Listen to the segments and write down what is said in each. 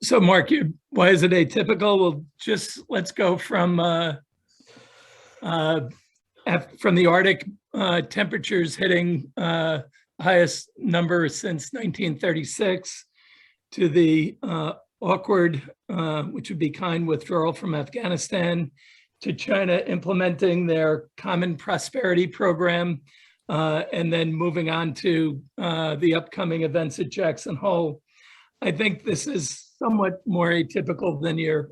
So Mark, why is it atypical? Well, let's go from the Arctic temperatures hitting highest number since 1936 to the awkward, which would be kind withdrawal from Afghanistan, to China implementing their Common Prosperity Program, and then moving on to the upcoming events at Jackson Hole. I think this is somewhat more atypical than your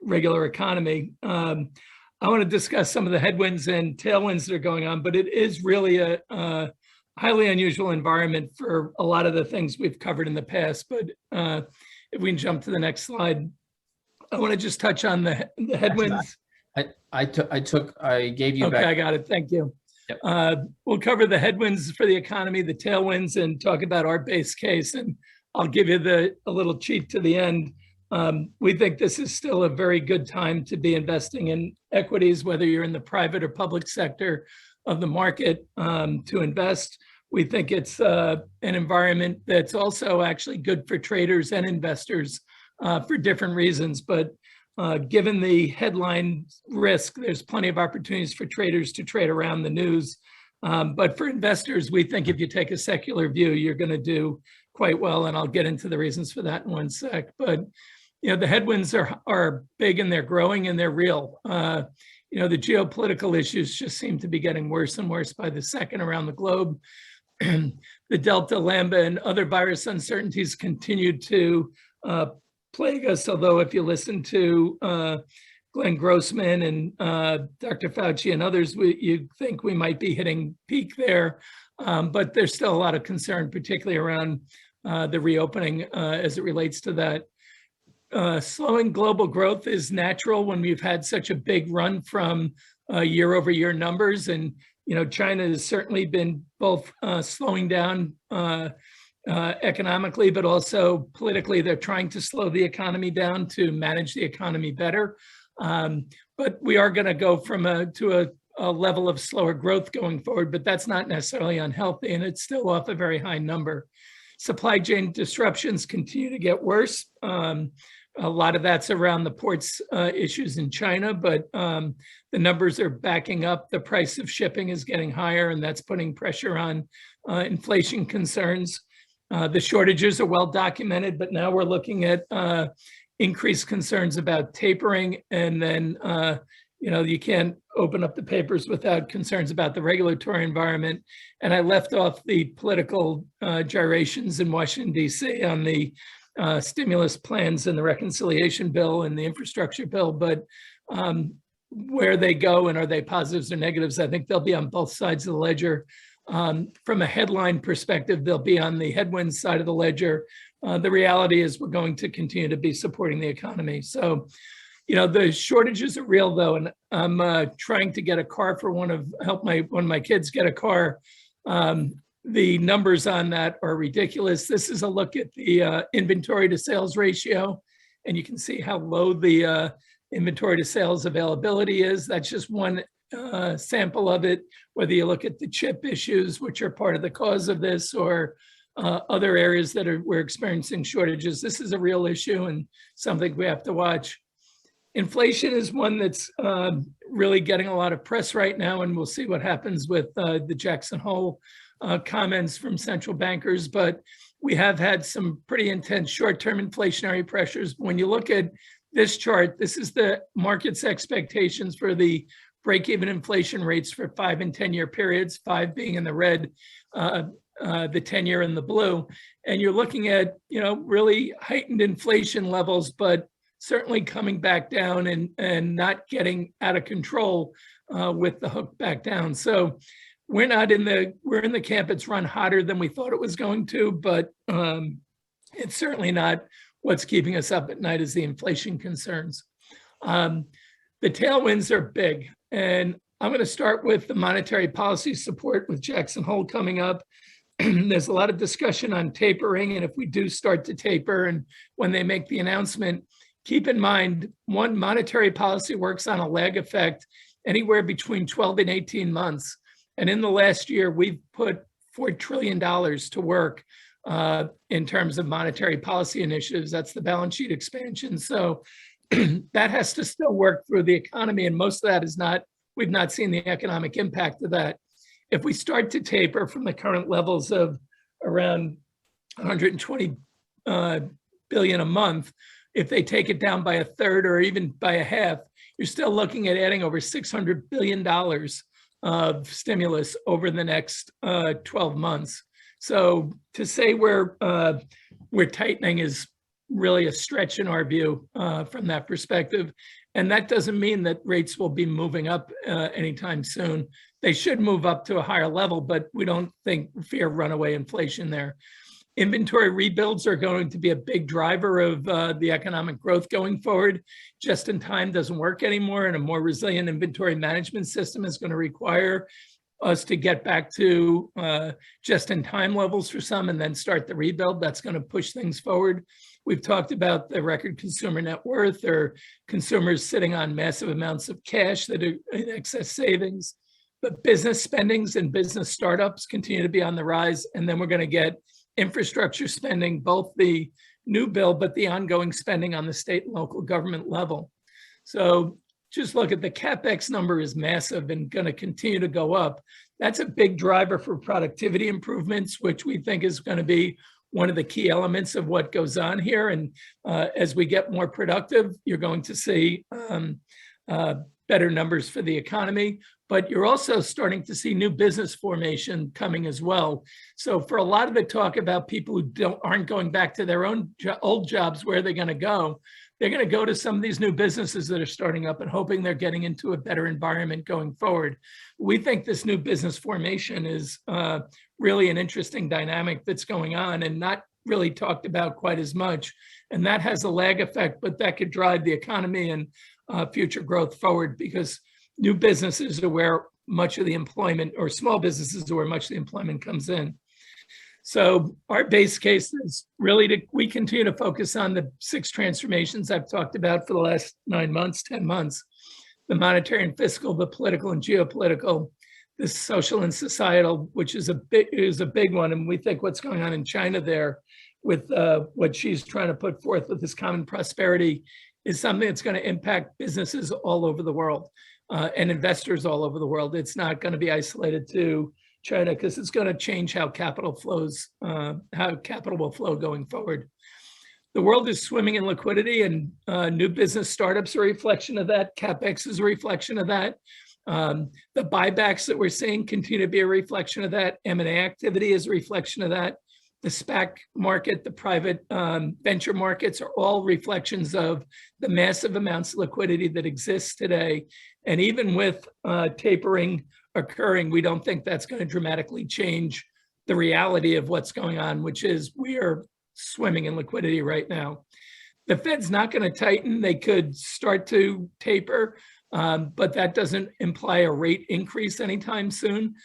regular economy. I want to discuss some of the headwinds and tailwinds that are going on, but it is really a highly unusual environment for a lot of the things we've covered in the past. But if we can jump to the next slide, I want to just touch on the headwinds. I gave you okay, back. I got it. Thank you. Yep. We'll cover the headwinds for the economy, the tailwinds, and talk about our base case. And I'll give you a little cheat to the end. We think this is still a very good time to be investing in equities, whether you're in the private or public sector of the market to invest. We think it's an environment that's also actually good for traders and investors for different reasons. But given the headline risk, there's plenty of opportunities for traders to trade around the news. But for investors, we think if you take a secular view, you're going to do quite well. And I'll get into the reasons for that in one sec. But the headwinds are big and they're growing and they're real. The geopolitical issues just seem to be getting worse and worse by the second around the globe. The Delta, Lambda, and other virus uncertainties continue to plague us. Although if you listen to Glenn Grossman and Dr. Fauci and others, you think we might be hitting peak there. But there's still a lot of concern, particularly around the reopening as it relates to that. Slowing global growth is natural when we've had such a big run from year-over-year numbers. And, China has certainly been both slowing down economically, but also politically. They're trying to slow the economy down to manage the economy better. But we are going to go to a level of slower growth going forward, but that's not necessarily unhealthy, and it's still off a very high number. Supply chain disruptions continue to get worse. A lot of that's around the ports issues in China, but the numbers are backing up. The price of shipping is getting higher, and that's putting pressure on inflation concerns. The shortages are well documented, but now we're looking at increased concerns about tapering, and then you can't open up the papers without concerns about the regulatory environment. And I left off the political gyrations in Washington, D.C. on the stimulus plans and the reconciliation bill and the infrastructure bill, but where they go and are they positives or negatives, I think they'll be on both sides of the ledger. From a headline perspective, they'll be on the headwinds side of the ledger. The reality is we're going to continue to be supporting the economy. So, the shortages are real though, and I'm trying to get a car for one of my kids get a car. The numbers on that are ridiculous. This is a look at the inventory to sales ratio, and you can see how low the inventory to sales availability is. That's just one sample of it, whether you look at the chip issues, which are part of the cause of this, or other areas that we're experiencing shortages. This is a real issue and something we have to watch. Inflation is one that's really getting a lot of press right now, and we'll see what happens with the Jackson Hole comments from central bankers. But we have had some pretty intense short-term inflationary pressures. When you look at this chart, this is the market's expectations for the break-even inflation rates for 5 and 10-year periods, 5 being in the red, the 10-year in the blue. And you're looking at, really heightened inflation levels, but certainly coming back down and not getting out of control with the hook back down. So we're in the camp it's run hotter than we thought it was going to, but it's certainly not what's keeping us up at night is the inflation concerns. The tailwinds are big, and I'm going to start with the monetary policy support with Jackson Hole coming up. There's a lot of discussion on tapering, and if we do start to taper and when they make the announcement, keep in mind, one, monetary policy works on a lag effect anywhere between 12 and 18 months. And in the last year, we've put $4 trillion to work in terms of monetary policy initiatives. That's the balance sheet expansion. So that has to still work through the economy, and most of that is not, we've not seen the economic impact of that. If we start to taper from the current levels of around 120 billion a month, if they take it down by a third or even by a half, you're still looking at adding over $600 billion of stimulus over the next 12 months. So to say we're tightening is really a stretch in our view from that perspective. And that doesn't mean that rates will be moving up anytime soon. They should move up to a higher level, but we don't fear runaway inflation there. Inventory rebuilds are going to be a big driver of the economic growth going forward. Just in time doesn't work anymore, and a more resilient inventory management system is going to require us to get back to just in time levels for some and then start the rebuild. That's going to push things forward. We've talked about the record consumer net worth, or consumers sitting on massive amounts of cash that are in excess savings. But business spendings and business startups continue to be on the rise. And then we're going to get infrastructure spending, both the new bill, but the ongoing spending on the state and local government level. So just look at the CapEx number is massive and going to continue to go up. That's a big driver for productivity improvements, which we think is going to be one of the key elements of what goes on here. And as we get more productive, you're going to see better numbers for the economy, but you're also starting to see new business formation coming as well. So for a lot of the talk about people who aren't going back to their own old jobs, where they're going to go, they're going to go to some of these new businesses that are starting up and hoping they're getting into a better environment going forward. We think this new business formation is really an interesting dynamic that's going on and not really talked about quite as much. And that has a lag effect, but that could drive the economy and future growth forward, because new businesses are where much of the employment, or small businesses are where much of the employment comes in. So our base case is really we continue to focus on the 6 transformations I've talked about for the last 9 months, 10 months: the monetary and fiscal, the political and geopolitical, the social and societal, which is a big one. And we think what's going on in China there with what she's trying to put forth with this common prosperity is something that's going to impact businesses all over the world and investors all over the world. It's not going to be isolated to China, because it's going to change how capital flows, how capital will flow going forward. The world is swimming in liquidity, and new business startups are a reflection of that. CapEx is a reflection of that. The buybacks that we're seeing continue to be a reflection of that. M&A activity is a reflection of that. The SPAC market, the private venture markets are all reflections of the massive amounts of liquidity that exists today. And even with tapering occurring, we don't think that's going to dramatically change the reality of what's going on, which is we are swimming in liquidity right now. The Fed's not going to tighten. They could start to taper, but that doesn't imply a rate increase anytime soon.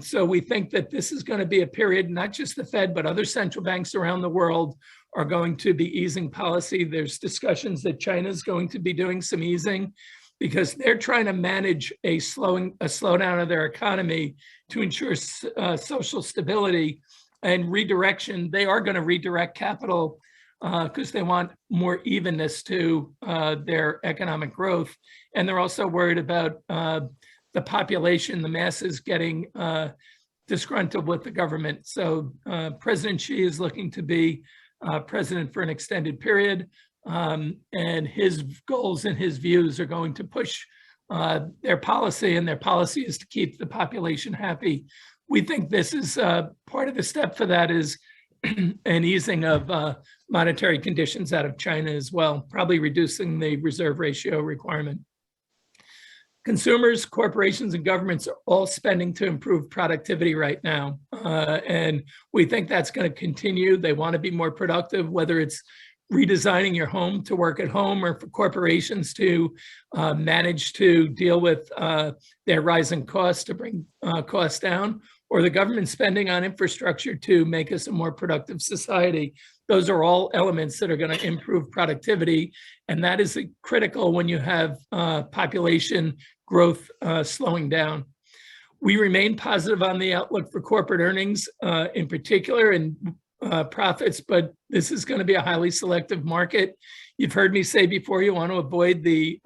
So we think that this is going to be a period, not just the Fed, but other central banks around the world are going to be easing policy. There's discussions that China's going to be doing some easing, because they're trying to manage a slowdown of their economy to ensure social stability and redirection. They are going to redirect capital because they want more evenness to their economic growth. And they're also worried about the population, the masses, getting disgruntled with the government. So President Xi is looking to be president for an extended period. And his goals and his views are going to push their policy, and their policy is to keep the population happy. We think this is part of the step for that is an easing of monetary conditions out of China as well, probably reducing the reserve ratio requirement. Consumers, corporations, and governments are all spending to improve productivity right now. And we think that's going to continue. They want to be more productive, whether it's redesigning your home to work at home, or for corporations to manage to deal with their rising costs to bring costs down, or the government spending on infrastructure to make us a more productive society. Those are all elements that are going to improve productivity. And that is critical when you have population growth slowing down. We remain positive on the outlook for corporate earnings in particular, and profits, but this is going to be a highly selective market. You've heard me say before, you want to avoid the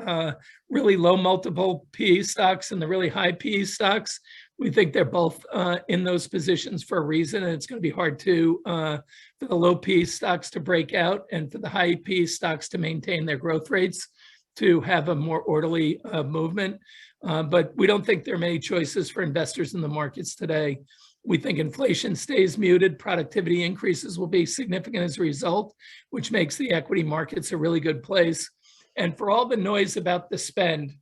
really low multiple PE stocks and the really high PE stocks. We think they're both in those positions for a reason, and it's going to be hard to for the low PE stocks to break out and for the high PE stocks to maintain their growth rates to have a more orderly movement. But we don't think there are many choices for investors in the markets today. We think inflation stays muted, productivity increases will be significant as a result, which makes the equity markets a really good place. And for all the noise about the spend,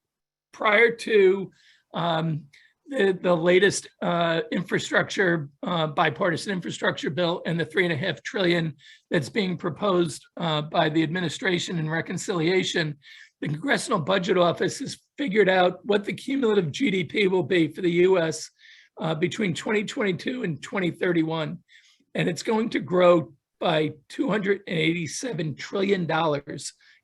prior to the latest bipartisan infrastructure bill and the $3.5 trillion that's being proposed by the administration in reconciliation, the Congressional Budget Office has figured out what the cumulative GDP will be for the U.S. Between 2022 and 2031. And it's going to grow by $287 trillion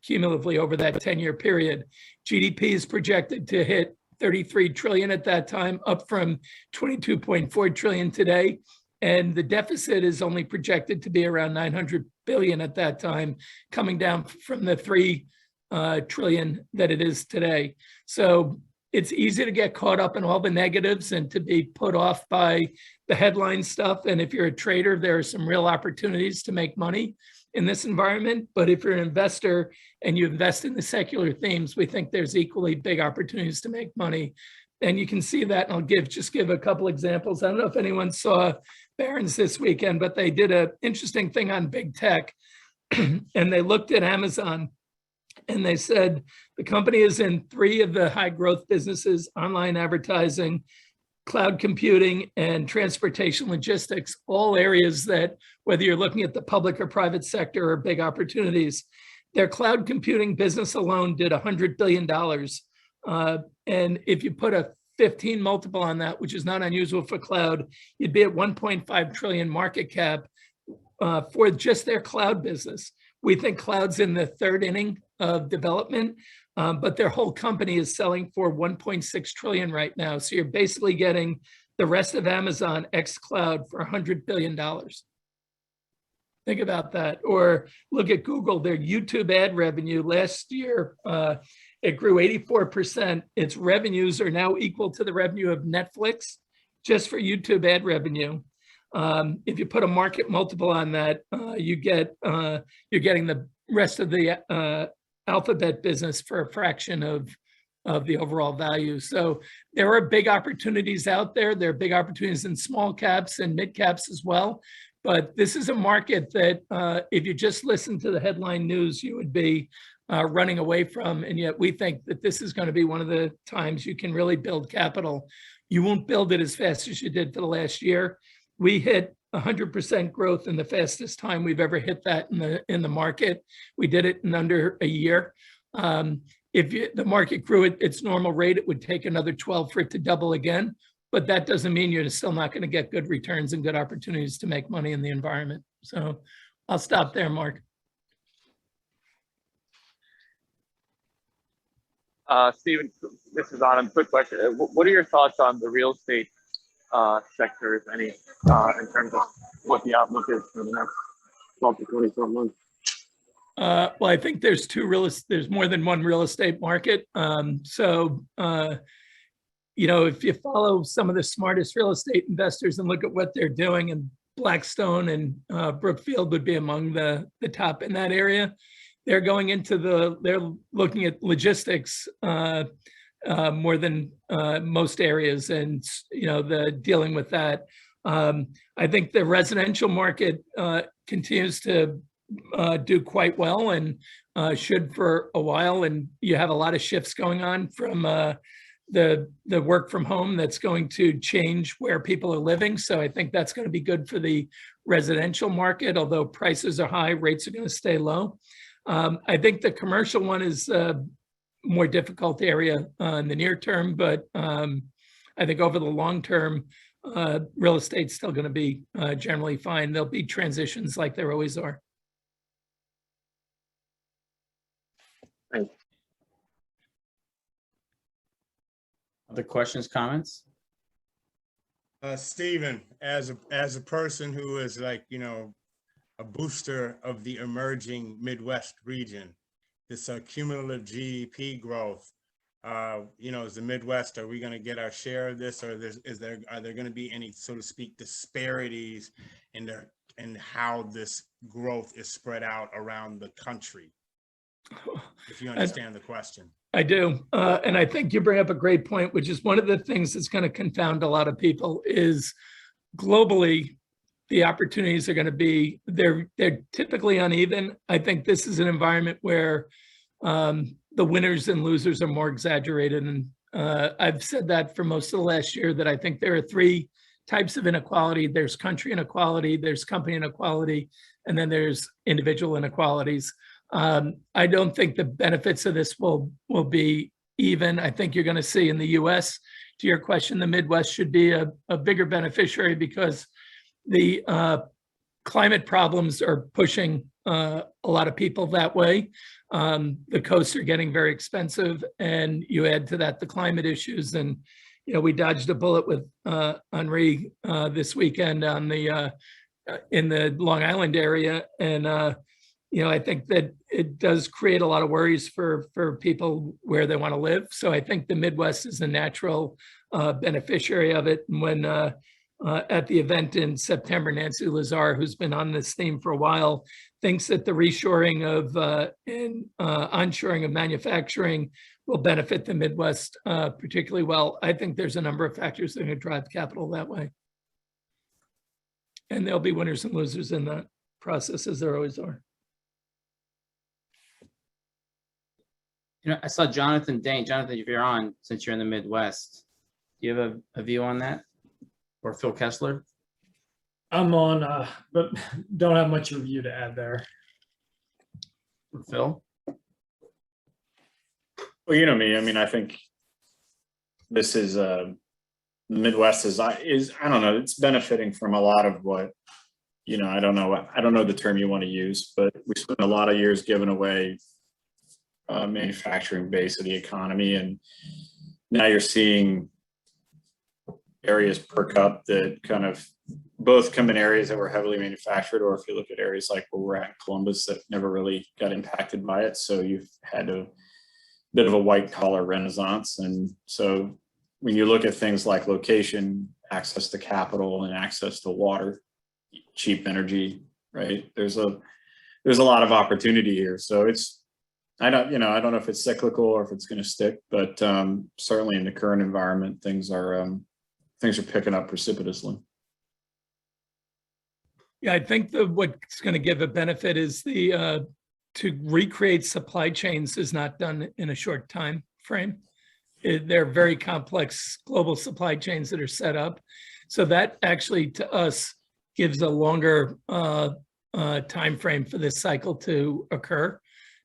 cumulatively over that 10-year period. GDP is projected to hit 33 trillion at that time, up from 22.4 trillion today. And the deficit is only projected to be around 900 billion at that time, coming down from the 3 trillion that it is today. So it's easy to get caught up in all the negatives and to be put off by the headline stuff. And if you're a trader, there are some real opportunities to make money in this environment. But if you're an investor and you invest in the secular themes, we think there's equally big opportunities to make money. And you can see that, and I'll just give a couple examples. I don't know if anyone saw Barron's this weekend, but they did an interesting thing on big tech. And they looked at Amazon. And they said the company is in 3 of the high growth businesses: online advertising, cloud computing, and transportation logistics, all areas that, whether you're looking at the public or private sector, are big opportunities. Their cloud computing business alone did $100 billion. And if you put a 15 multiple on that, which is not unusual for cloud, you'd be at 1.5 trillion market cap for just their cloud business. We think cloud's in the 3rd inning of development, but their whole company is selling for 1.6 trillion right now. So you're basically getting the rest of Amazon X cloud for $100 billion. Think about that. Or look at Google, their YouTube ad revenue last year, it grew 84%. Its revenues are now equal to the revenue of Netflix just for YouTube ad revenue. If you put a market multiple on that, you're getting the rest of the Alphabet business for a fraction of the overall value. So there are big opportunities out there. There are big opportunities in small caps and mid caps as well. But this is a market that if you just listen to the headline news, you would be running away from. And yet we think that this is going to be one of the times you can really build capital. You won't build it as fast as you did for the last year. We hit 100% growth in the fastest time we've ever hit that in the market. We did it in under a year. If the market grew at its normal rate, it would take another 12 for it to double again. But that doesn't mean you're still not going to get good returns and good opportunities to make money in the environment. So I'll stop there, Mark. Stephen, this is Anand. Quick question. What are your thoughts on the real estate sector, if any, in terms of what the outlook is for the next 12 to 24 months? Well, I think there's more than one real estate market. If you follow some of the smartest real estate investors and look at what they're doing, and Blackstone and Brookfield would be among the top in that area. They're going into they're looking at logistics more than most areas, and the dealing with that. I think the residential market continues to do quite well and should for a while. And you have a lot of shifts going on from the work from home that's going to change where people are living. So I think that's going to be good for the residential market, although prices are high, rates are going to stay low. I think the commercial one is a more difficult area in the near term, but I think over the long term, real estate's still going to be generally fine. There'll be transitions like there always are. Thanks. Other questions, comments? Stephen, as a person who is a booster of the emerging Midwest region. This cumulative GDP growth, is the Midwest, are we going to get our share of this, or are there going to be any, so to speak, disparities in how this growth is spread out around the country? If you understand the question. I do. And I think you bring up a great point, which is one of the things that's going to confound a lot of people is globally, the opportunities are going to be, they're typically uneven. I think this is an environment where the winners and losers are more exaggerated. And I've said that for most of the last year, that I think there are three types of inequality. There's country inequality, there's company inequality, and then there's individual inequalities. I don't think the benefits of this will be even. I think you're going to see in the US, to your question, the Midwest should be a bigger beneficiary because the climate problems are pushing a lot of people that way. The coasts are getting very expensive, and you add to that the climate issues. And, we dodged a bullet with Henri this weekend on in the Long Island area. And, I think that it does create a lot of worries for people where they want to live. So I think the Midwest is a natural beneficiary of it. And when at the event in September, Nancy Lazar, who's been on this theme for a while, thinks that the reshoring of and onshoring of manufacturing will benefit the Midwest particularly well. I think there's a number of factors that are going to drive capital that way. And there'll be winners and losers in that process, as there always are. I saw Jonathan Dane. Jonathan, if you're on, since you're in the Midwest, do you have a view on that? Or Phil Kessler? I'm on, but don't have much review to add there. Or Phil? Well, you know me. I mean, I think this is the Midwest is I don't know. It's benefiting from a lot of what, I don't know the term you want to use, but we spent a lot of years giving away manufacturing base of the economy, and now you're seeing areas perk up that kind of both come in areas that were heavily manufactured, or if you look at areas like where we're at in Columbus that never really got impacted by it. So you've had a bit of a white collar renaissance. And so when you look at things like location, access to capital, and access to water, cheap energy, right? There's a lot of opportunity here. So I don't know if it's cyclical or if it's going to stick, but certainly in the current environment, things are picking up precipitously. Yeah, I think what's going to give a benefit is to recreate supply chains is not done in a short time frame. They're very complex global supply chains that are set up. So that actually, to us, gives a longer time frame for this cycle to occur.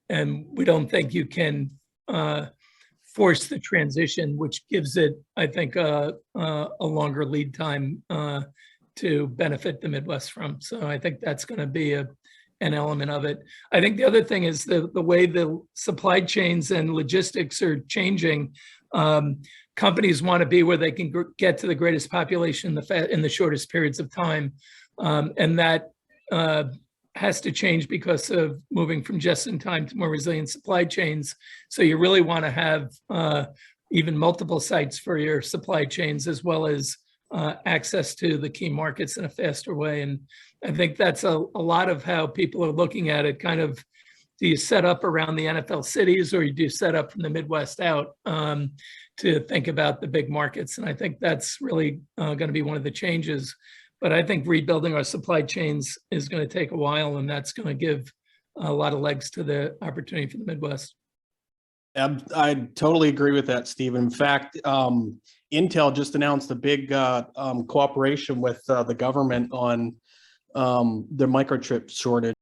And we don't think you can force the transition, which gives it, I think, a longer lead time to benefit the Midwest from. So I think that's going to be an element of it. I think the other thing is the way the supply chains and logistics are changing. Companies want to be where they can get to the greatest population in the shortest periods of time. And that has to change because of moving from just-in-time to more resilient supply chains. So you really want to have even multiple sites for your supply chains, as well as access to the key markets in a faster way. And I think that's a lot of how people are looking at it. Kind of, do you set up around the NFL cities, or do you set up from the Midwest out to think about the big markets? And I think that's really going to be one of the changes. But I think rebuilding our supply chains is going to take a while, and that's going to give a lot of legs to the opportunity for the Midwest. I totally agree with that, Steve. In fact, Intel just announced a big cooperation with the government on the microchip shortage.